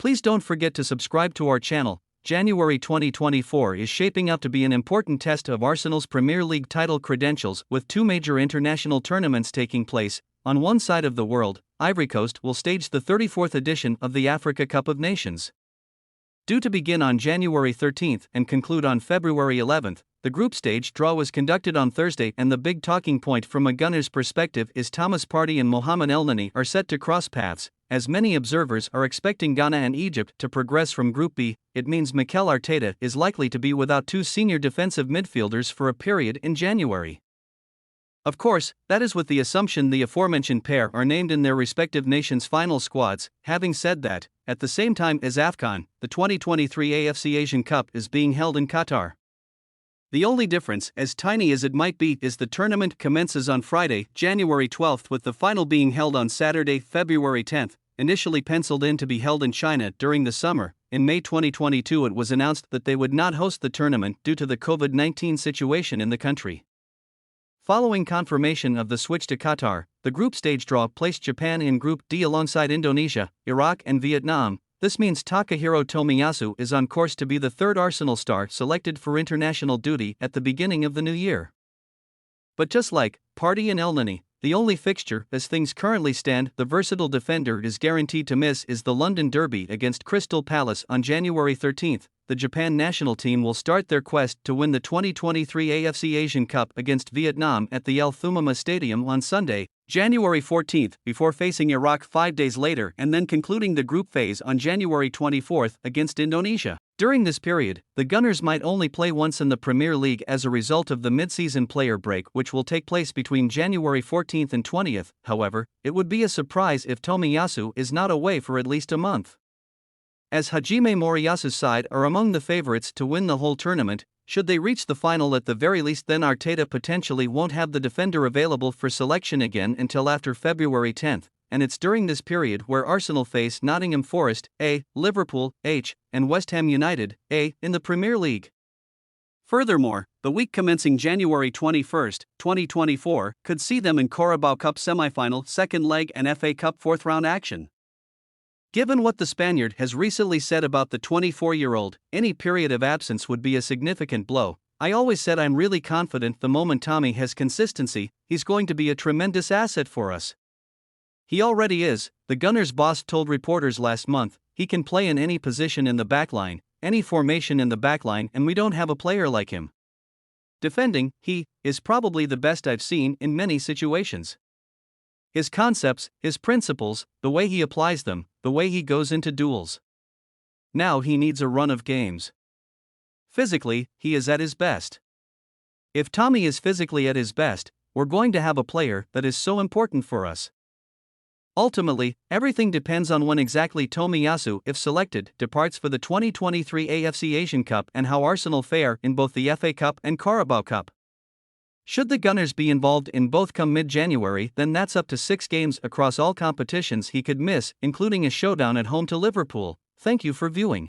Please don't forget to subscribe to our channel. January 2024 is shaping up to be an important test of Arsenal's Premier League title credentials, with two major international tournaments taking place. On one side of the world, Ivory Coast will stage the 34th edition of the Africa Cup of Nations. Due to begin on January 13 and conclude on February 11, the group stage draw was conducted on Thursday, and the big talking point from a Gunners' perspective is Thomas Partey and Mohamed Elneny are set to cross paths. As many observers are expecting Ghana and Egypt to progress from Group B, it means Mikel Arteta is likely to be without two senior defensive midfielders for a period in January. Of course, that is with the assumption the aforementioned pair are named in their respective nations' final squads. Having said that, at the same time as AFCON, the 2023 AFC Asian Cup is being held in Qatar. The only difference, as tiny as it might be, is the tournament commences on Friday, January 12, with the final being held on Saturday, February 10, initially penciled in to be held in China during the summer. In May 2022 it was announced that they would not host the tournament due to the COVID-19 situation in the country. Following confirmation of the switch to Qatar, the group stage draw placed Japan in Group D alongside Indonesia, Iraq and Vietnam. This means Takehiro Tomiyasu is on course to be the third Arsenal star selected for international duty at the beginning of the new year. But just like Partey and Elneny, the only fixture, as things currently stand, the versatile defender is guaranteed to miss is the London Derby against Crystal Palace on January 13. The Japan national team will start their quest to win the 2023 AFC Asian Cup against Vietnam at the Al Thumama Stadium on Sunday, January 14, before facing Iraq 5 days later and then concluding the group phase on January 24 against Indonesia. During this period, the Gunners might only play once in the Premier League as a result of the mid-season player break, which will take place between January 14 and 20. However, it would be a surprise if Tomiyasu is not away for at least a month. As Hajime Moriyasu's side are among the favorites to win the whole tournament, should they reach the final at the very least, then Arteta potentially won't have the defender available for selection again until after February 10, and it's during this period where Arsenal face Nottingham Forest, A, Liverpool, H, and West Ham United, A, in the Premier League. Furthermore, the week commencing January 21, 2024, could see them in Carabao Cup semi-final, second leg, and FA Cup fourth-round action. Given what the Spaniard has recently said about the 24-year-old, any period of absence would be a significant blow. I always said I'm really confident the moment Tommy has consistency, he's going to be a tremendous asset for us. He already is, the Gunners' boss told reporters last month. He can play in any position in the backline, any formation in the backline, and we don't have a player like him. Defending, he is probably the best I've seen in many situations. His concepts, his principles, the way he applies them, the way he goes into duels. Now he needs a run of games. Physically, he is at his best. If Tommy is physically at his best, we're going to have a player that is so important for us. Ultimately, everything depends on when exactly Tomiyasu, if selected, departs for the 2023 AFC Asian Cup and how Arsenal fare in both the FA Cup and Carabao Cup. Should the Gunners be involved in both come mid-January, then that's up to 6 games across all competitions he could miss, including a showdown at home to Liverpool. Thank you for viewing.